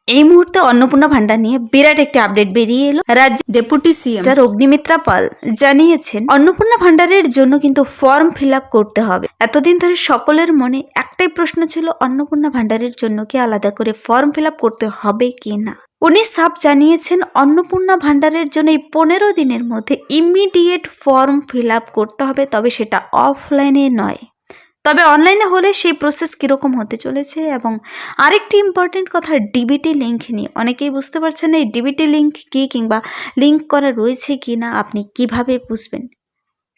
এই মুহূর্তে অন্নপূর্ণা ভান্ডার নিয়ে বিরাট একটি আপডেট বেরিয়ে এলো। রাজ্য ডেপুটি সিএম অগ্নিমিত্রা পাল জানিয়েছেন অন্নপূর্ণা ভান্ডারের জন্য কিন্তু ফর্ম ফিল আপ করতে হবে। এতদিন ধরে সকলের মনে একটাই প্রশ্ন ছিল, অন্নপূর্ণা ভান্ডারের জন্য কি আলাদা করে ফর্ম ফিল আপ করতে হবে কি না। উনি সাফ জানিয়েছেন অন্নপূর্ণা ভান্ডারের জন্য এই 15 দিনের মধ্যে ইমিডিয়েট ফর্ম ফিল আপ করতে হবে, তবে সেটা অফলাইনে নয়। তবে অনলাইনে হলে সেই প্রসেস কীরকম হতে চলেছে এবং আরেকটি ইম্পর্টেন্ট কথা, ডিবিটি লিঙ্ক নিয়ে অনেকেই বুঝতে পারছেন না এই ডিবিটি লিঙ্ক কী কিংবা লিঙ্ক করা রয়েছে কি না, আপনি কিভাবে বুঝবেন।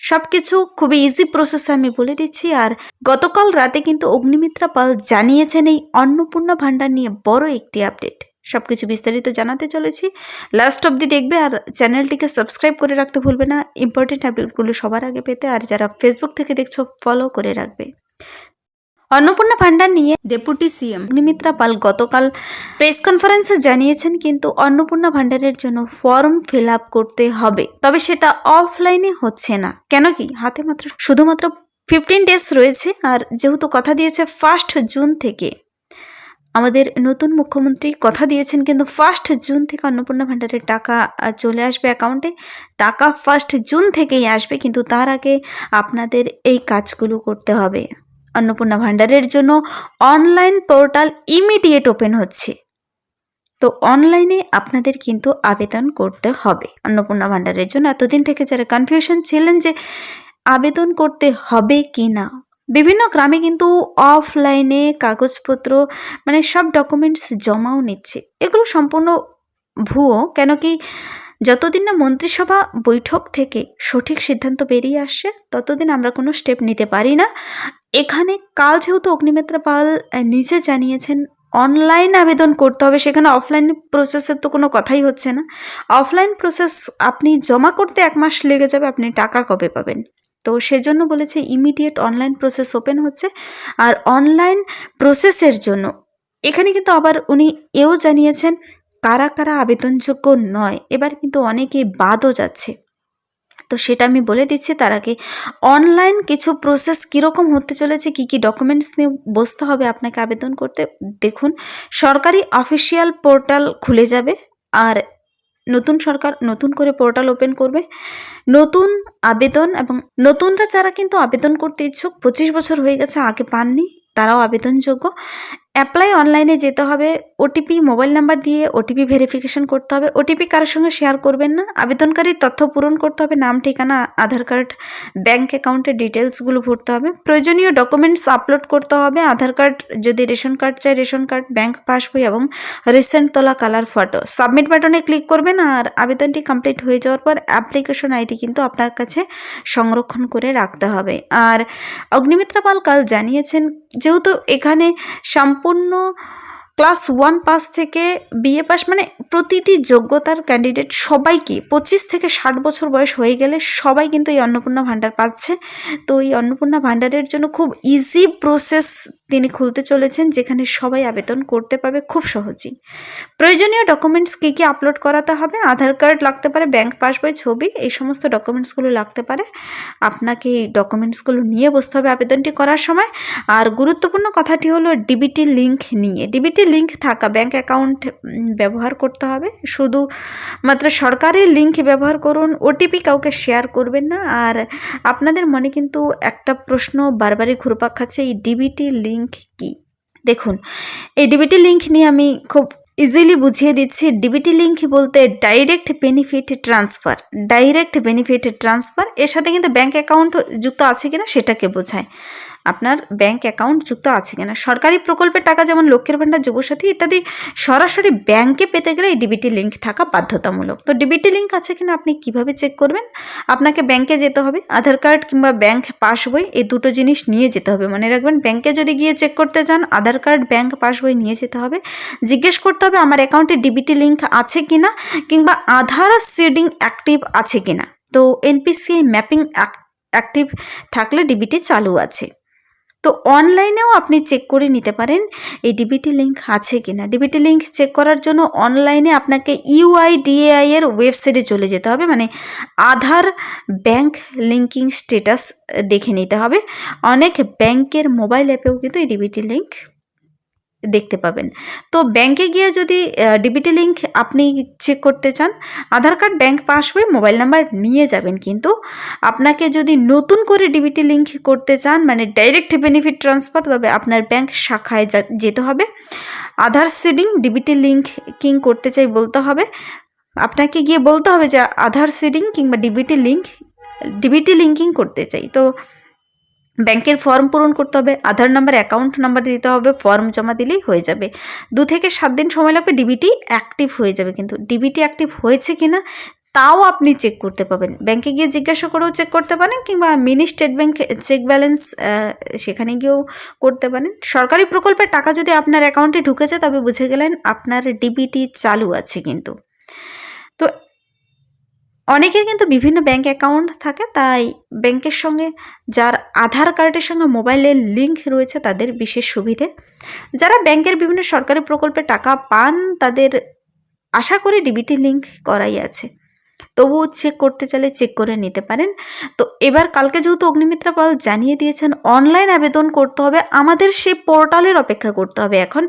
সব কিছু খুবই ইজি প্রসেসে আমি বলে দিচ্ছি। আর গতকাল রাতে কিন্তু অগ্নিমিত্রা পাল জানিয়েছেন এই অন্নপূর্ণা ভান্ডার নিয়ে বড় একটি আপডেট। সবকিছু বিস্তারিত জানাতে চলেছি, লাস্ট অবধি দেখবে আর চ্যানেলটিকে সাবস্ক্রাইব করে রাখতে ভুলবে না ইম্পর্টেন্ট আপডেটগুলো সবার আগে পেতে। আর যারা ফেসবুক থেকে দেখছো ফলো করে রাখবে। অন্নপূর্ণা ভান্ডার নিয়ে ডেপুটি সিএম অগ্নিমিত্রা পাল গতকাল প্রেস কনফারেন্সে জানিয়েছেন কিন্তু অন্নপূর্ণা ভান্ডারের জন্য ফর্ম ফিল আপ করতে হবে, তবে সেটা অফলাইনে হচ্ছে না। কেন কি, হাতে মাত্র শুধুমাত্র 15 ডেজ রয়েছে। আর যেহেতু কথা দিয়েছে 1 জুন থেকে, আমাদের নতুন মুখ্যমন্ত্রী কথা দিয়েছেন কিন্তু 1 জুন থেকে অন্নপূর্ণা ভান্ডারের টাকা চলে আসবে অ্যাকাউন্টে। টাকা 1 জুন থেকেই আসবে, কিন্তু তার আগে আপনাদের এই কাজগুলো করতে হবে। অন্নপূর্ণা ভান্ডারের জন্য অনলাইন পোর্টাল ইমিডিয়েট ওপেন হচ্ছে, তো অনলাইনে আপনাদের কিন্তু আবেদন করতে হবে অন্নপূর্ণা ভান্ডারের জন্য। এতদিন থেকে যারা কনফিউশন ছিলেন যে আবেদন করতে হবে কি না, বিভিন্ন গ্রামে কিন্তু অফলাইনে কাগজপত্র মানে সব ডকুমেন্টস জমাও নিচ্ছে, এগুলো সম্পূর্ণ ভুয়ো। কেন কি, যতদিন না মন্ত্রিসভা বৈঠক থেকে সঠিক সিদ্ধান্ত বেরিয়ে আসছে ততদিন আমরা কোনো স্টেপ নিতে পারি না। এখানে কাল যেহেতু অগ্নিমিত্রা পাল নিজে জানিয়েছেন অনলাইন আবেদন করতে হবে, সেখানে অফলাইন প্রসেসের তো কোনো কথাই হচ্ছে না। অফলাইন প্রসেস আপনি জমা করতে 1 মাস লেগে যাবে, আপনি টাকা কবে পাবেন? তো সেজন্য বলেছে ইমিডিয়েট অনলাইন প্রসেস ওপেন হচ্ছে। আর অনলাইন প্রসেসের জন্য এখানে কিন্তু আবার উনি এও জানিয়েছেন কারা কারা আবেদনযোগ্য নয়, এবার কিন্তু অনেকেই বাদও যাচ্ছে। তো সেটা আমি বলে দিচ্ছি। তার আগে অনলাইন কিছু প্রসেস কীরকম হতে চলেছে, কি কি ডকুমেন্টস নিয়ে বসতে হবে আপনাকে আবেদন করতে, দেখুন। সরকারি অফিসিয়াল পোর্টাল খুলে যাবে, আর নতুন সরকার নতুন করে পোর্টাল ওপেন করবে। নতুন আবেদন এবং নতুনরা যারা কিন্তু আবেদন করতে ইচ্ছুক, 25 বছর হয়ে গেছে আগে পাননি, তারাও আবেদনযোগ্য। অ্যাপ্লাই অনলাইনে যেতে হবে, ওটিপি মোবাইল নাম্বার দিয়ে ওটিপি ভেরিফিকেশন করতে হবে। ওটিপি কারোর সঙ্গে শেয়ার করবেন না। আবেদনকারীর তথ্য পূরণ করতে হবে, নাম, ঠিকানা, আধার কার্ড, ব্যাঙ্ক অ্যাকাউন্টের ডিটেলসগুলো ভরতে হবে। প্রয়োজনীয় ডকুমেন্টস আপলোড করতে হবে, আধার কার্ড, যদি রেশন কার্ড চাই রেশন কার্ড, ব্যাঙ্ক পাসবই এবং রিসেন্ট তোলা কালার ফটো। সাবমিট বাটনে ক্লিক করবেন। আর আবেদনটি কমপ্লিট হয়ে যাওয়ার পর অ্যাপ্লিকেশন আইডি কিন্তু আপনার কাছে সংরক্ষণ করে রাখতে হবে। আর অগ্নিমিত্রা পাল কাল জানিয়েছেন যেহেতু এখানে সম্পূর্ণ ক্লাস 1 পাস থেকে বিএ পাস মানে প্রতিটি যোগ্যতার ক্যান্ডিডেট সবাইকে 25 থেকে 60 বছর বয়স হয়ে গেলে সবাই কিন্তু এই অন্নপূর্ণা ভান্ডার পাচ্ছে। তো এই অন্নপূর্ণা ভান্ডারের জন্য খুব ইজি প্রসেস তিনি খুলতে চলেছেন, যেখানে সবাই আবেদন করতে পারবে খুব সহজেই। প্রয়োজনীয় ডকুমেন্টস কী কী আপলোড করাতে হবে, আধার কার্ড লাগতে পারে, ব্যাঙ্ক পাসবই, ছবি, এই সমস্ত ডকুমেন্টসগুলো লাগতে পারে। আপনাকে এই ডকুমেন্টসগুলো নিয়ে বসতে হবে আবেদনটি করার সময়। আর গুরুত্বপূর্ণ কথাটি হলো ডিবিটি লিঙ্ক নিয়ে। ডিবিটি লিঙ্ক থাকা ব্যাঙ্ক অ্যাকাউন্ট ব্যবহার করতে হবে, শুধু মাত্র সরকারি লিঙ্ক ব্যবহার করুন, ওটিপি কাউকে শেয়ার করবেন না। আর আপনাদের মনে কিন্তু একটা প্রশ্ন বারবারই ঘুরপাক খাচ্ছে, এই ডিবিটি লিঙ্ক কি? দেখুন, এই ডিবিটি লিঙ্ক নিয়ে আমি খুব ইজিলি বুঝিয়ে দিচ্ছি। ডিবিটি লিঙ্ক বলতে direct benefit transfer. Direct benefit transfer এর সাথে কিন্তু ব্যাঙ্ক অ্যাকাউন্ট যুক্ত আছে কিনা সেটাকে বোঝায়। আপনার ব্যাঙ্ক অ্যাকাউন্ট যুক্ত আছে কিনা। সরকারি প্রকল্পের টাকা যেমন লক্ষ্মীর ভাণ্ডার, যুবসাথী ইত্যাদি সরাসরি ব্যাঙ্কে পেতে গেলে এই ডিবিটি লিঙ্ক থাকা বাধ্যতামূলক। তো ডিবিটি লিঙ্ক আছে কিনা আপনি কিভাবে চেক করবেন? আপনাকে ব্যাঙ্কে যেতে হবে, আধার কার্ড কিংবা ব্যাঙ্ক পাসবই এই দুটো জিনিস নিয়ে যেতে হবে। মনে রাখবেন, ব্যাঙ্কে যদি গিয়ে চেক করতে চান আধার কার্ড, ব্যাঙ্ক পাসবই নিয়ে যেতে হবে। জিজ্ঞেস করতে হবে আমার অ্যাকাউন্টে ডিবিটি লিঙ্ক আছে কিনা, কিংবা আধার সিডিং অ্যাক্টিভ আছে কিনা। তো এনপিসিআই ম্যাপিং অ্যাক্টিভ থাকলে ডিবিটি চালু আছে। তো অনলাইনেও আপনি চেক করে নিতে পারেন এই ডিবিটি লিঙ্ক আছে কিনা। ডিবিটি লিঙ্ক চেক করার জন্য অনলাইনে আপনাকে ইউআইডিএআই এর ওয়েবসাইটে চলে যেতে হবে, মানে আধার ব্যাঙ্ক লিঙ্কিং স্ট্যাটাস দেখে নিতে হবে। অনেক ব্যাংকের মোবাইল অ্যাপেও কিন্তু এই ডিবিটি লিঙ্ক দেখতে পাবেন। তো ব্যাংকে গিয়ে যদি ডিবিটি লিঙ্ক আপনি চেক করতে চান, Aadhaar card, bank passbook, mobile number নিয়ে যাবেন। কিন্তু আপনাকে যদি নতুন করে ডিবিটি লিঙ্ক করতে চান, মানে ডাইরেক্ট বেনিফিট ট্রান্সফার, তবে আপনার ব্যাংক শাখায় যেতে হবে। আধার সিডিং ডিবিটি লিঙ্কিং করতে চাই বলতে হবে, আপনাকে গিয়ে বলতে হবে যে আধার সিডিং কিংবা ডিবিটি লিঙ্কিং করতে চাই। তো ব্যাংকের ফর্ম পূরণ করতে হবে, আধার নাম্বার, অ্যাকাউন্ট নাম্বার দিতে হবে, ফর্ম জমা দিলেই হয়ে যাবে। 2 থেকে 7 দিন সময় লাগবে, ডিবিটি অ্যাক্টিভ হয়ে যাবে। কিন্তু ডিবিটি অ্যাক্টিভ হয়েছে কিনা তাও আপনি চেক করতে পাবেন, ব্যাংকে গিয়ে জিজ্ঞাসা করেও চেক করতে পারেন, কিংবা mini State Bank check balance সেখানে গিয়েও করতে পারেন। সরকারি প্রকল্পের টাকা যদি আপনার অ্যাকাউন্টে ঢুকেছে তবে বুঝে গেলেন আপনার ডিবিটি চালু আছে। কিন্তু তো অনেকের কিন্তু বিভিন্ন ব্যাংক অ্যাকাউন্ট থাকে, তাই ব্যাংকের সঙ্গে যার আধার কার্ডের সঙ্গে মোবাইলের লিঙ্ক রয়েছে তাদের বিশেষ সুবিধে। যারা ব্যাংকের বিভিন্ন সরকারি প্রকল্পে টাকা পান তাদের আশা করি ডিবিটি লিঙ্ক করাই আছে, তবুও চেক করতে চাইলে চেক করে নিতে পারেন। তো এবার কালকে যেহেতু অগ্নিমিত্রা পাল জানিয়ে দিয়েছেন অনলাইন আবেদন করতে হবে, আমাদের সেই পোর্টালের অপেক্ষা করতে হবে। এখন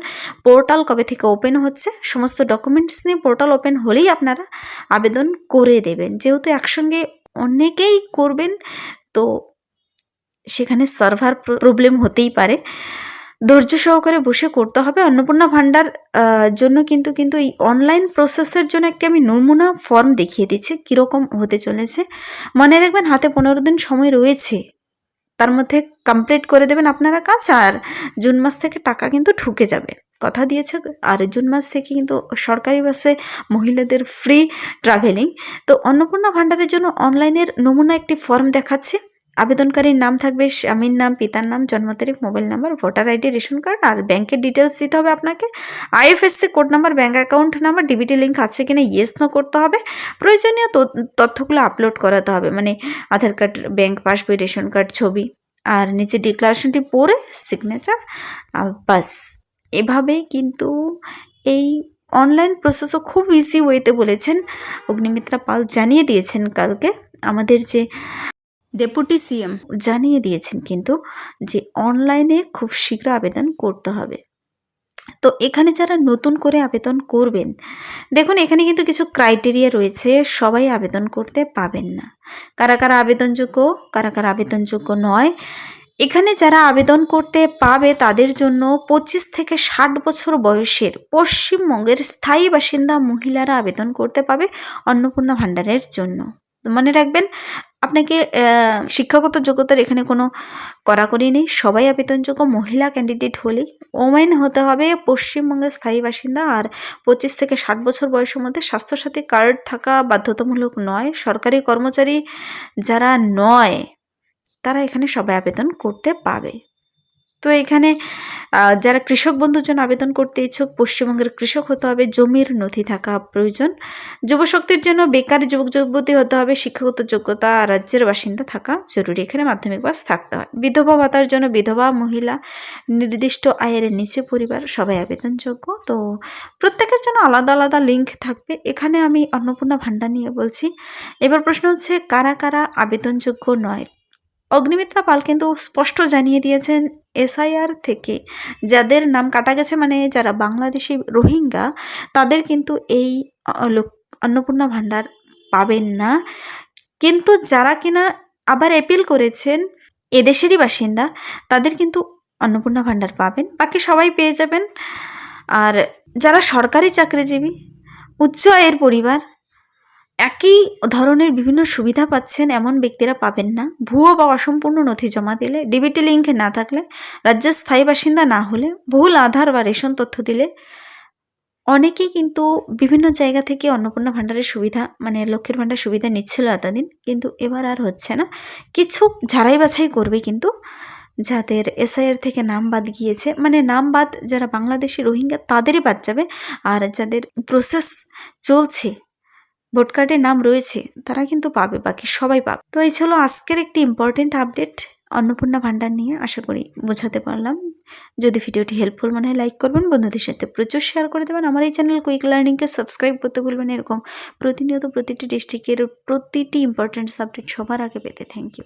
পোর্টাল কবে থেকে ওপেন হচ্ছে, সমস্ত ডকুমেন্টস নিয়ে পোর্টাল ওপেন হলেই আপনারা আবেদন করে দেবেন। যেহেতু একসঙ্গে অনেকেই করবেন, তো সেখানে সার্ভার প্রবলেম হতেই পারে, ধৈর্য সহকারে বসে করতে হবে। অন্নপূর্ণা ভাণ্ডার জন্য কিন্তু এই অনলাইন প্রসেসের জন্য একটি আমি নমুনা ফর্ম দেখিয়ে দিচ্ছি কীরকম হতে চলেছে। মনে রাখবেন হাতে 15 দিন সময় রয়েছে, তার মধ্যে কমপ্লিট করে দেবেন আপনারা কাজ, আর জুন মাস থেকে টাকা কিন্তু ঢুকে যাবে, কথা দিয়েছে। আর জুন মাস থেকে কিন্তু সরকারি বাসে মহিলাদের ফ্রি ট্রাভেলিং। তো অন্নপূর্ণা ভাণ্ডারের জন্য অনলাইনের নমুনা একটি ফর্ম দেখাচ্ছে। আবেদনকারীর নাম থাকবে স্বামীর নাম, পিতার নাম, জন্ম তারিখ, mobile number, voter ID, ration card, আর ব্যাংকের ডিটেলস দিতে হবে আপনাকে। IFSC code number, bank account number, DBT link আছে কিনা ইয়েস নো করতে হবে। প্রয়োজনীয় তথ্যগুলো আপলোড করাতে হবে, মানে Aadhaar card, bank passbook, ration card, ছবি, আর নিচে ডিক্লারেশনটি পড়ে সিগনেচার, বাস। এভাবেই কিন্তু এই অনলাইন প্রসেসও খুব ইজি ওয়েতে বলেছেন অগ্নিমিত্রা পাল, জানিয়ে দিয়েছেন কালকে আমাদের যে ডেপুটি সিএম জানিয়ে দিয়েছেন কিন্তু যে অনলাইনে খুব শীঘ্র আবেদন করতে হবে। তো এখানে যারা নতুন করে আবেদন করবেন, দেখুন এখানে কিন্তু কিছু ক্রাইটেরিয়া রয়েছে, সবাই আবেদন করতে পাবেন না। কারা কারা আবেদনযোগ্য, কারা কারা আবেদনযোগ্য নয়, এখানে যারা আবেদন করতে পাবে তাদের জন্য 25 থেকে 60 বছর বয়সের পশ্চিমবঙ্গের স্থায়ী বাসিন্দা মহিলারা আবেদন করতে পাবে অন্নপূর্ণা ভাণ্ডারের জন্য। মনে রাখবেন আপনাকে শিক্ষাগত যোগ্যতার এখানে কোনো কড়াকড়ি নেই, সবাই আবেদনযোগ্য। মহিলা ক্যান্ডিডেট হলেই, ওমেন হতে হবে, পশ্চিমবঙ্গের স্থায়ী বাসিন্দা, আর 25 থেকে 60 বছর বয়সের মধ্যে স্বাস্থ্যসাথী কার্ড থাকা বাধ্যতামূলক নয়। সরকারি কর্মচারী যারা নয় তারা এখানে সবাই আবেদন করতে পাবে। তো এখানে যারা কৃষক বন্ধুর জন্য আবেদন করতে ইচ্ছুক, পশ্চিমবঙ্গের কৃষক হতে হবে, জমির নথি থাকা প্রয়োজন। যুবশক্তির জন্য বেকার যুবক যুবতী হতে হবে, শিক্ষাগত যোগ্যতা, রাজ্যের বাসিন্দা থাকা জরুরি, এখানে মাধ্যমিক পাস থাকতে হয়। বিধবা ভাতার জন্য বিধবা মহিলা, নির্দিষ্ট আয়ের নিচে পরিবার, সবাই আবেদনযোগ্য। তো প্রত্যেকের জন্য আলাদা আলাদা লিঙ্ক থাকবে। এখানে আমি অন্নপূর্ণা ভাণ্ডার নিয়ে বলছি। এবার প্রশ্ন হচ্ছে কারা কারা আবেদনযোগ্য নয়। অগ্নিমিত্রা পাল কিন্তু স্পষ্ট জানিয়ে দিয়েছেন এসআইআর থেকে যাদের নাম কাটা গেছে, মানে যারা বাংলাদেশি রোহিঙ্গা, তাদের কিন্তু এই অন্নপূর্ণা ভাণ্ডার পাবেন না। কিন্তু যারা কিনা আবার অ্যাপিল করেছেন এদেশেরই বাসিন্দা, তাদের কিন্তু অন্নপূর্ণা ভাণ্ডার পাবেন, বাকি সবাই পেয়ে যাবেন। আর যারা সরকারি চাকরিজীবী, উচ্চ আয়ের পরিবার, একই ধরনের বিভিন্ন সুবিধা পাচ্ছেন এমন ব্যক্তিরা পাবেন না। ভুয়ো বা অসম্পূর্ণ নথি জমা দিলে, ডিবিটি লিঙ্ক না থাকলে, রাজ্যের স্থায়ী বাসিন্দা না হলে, ভুল আধার বা রেশন তথ্য দিলে, অনেকেই কিন্তু বিভিন্ন জায়গা থেকে অন্নপূর্ণা ভাণ্ডারের সুবিধা, মানে লক্ষ্মীর ভাণ্ডার সুবিধা নিচ্ছিল এতদিন, কিন্তু এবার আর হচ্ছে না। কিছু ঝাড়াই বাছাই করবে কিন্তু যাদের এসআইআর থেকে নাম বাদ গিয়েছে, মানে নাম বাদ যারা বাংলাদেশি রোহিঙ্গা তাদেরই বাদ যাবে, আর যাদের প্রসেস চলছে, ভোট কার্ডে নাম রয়েছে, তারা কিন্তু পাবে, বাকি সবাই পাবে। তো এই ছিল আজকের একটি ইম্পর্টেন্ট আপডেট অন্নপূর্ণা ভাণ্ডার নিয়ে। আশা করি বোঝাতে পারলাম। যদি ভিডিওটি হেল্পফুল মনে হয় লাইক করবেন, বন্ধুদের সাথে প্রচুর শেয়ার করে দেবেন। আমার এই চ্যানেল কুইক লার্নিংকে সাবস্ক্রাইব করতে ভুলবেন, এরকম প্রতিনিয়ত প্রতিটি ডিস্ট্রিক্টের প্রতিটি ইম্পর্টেন্ট সাবজেক্ট সবার আগে পেতে। Thank you.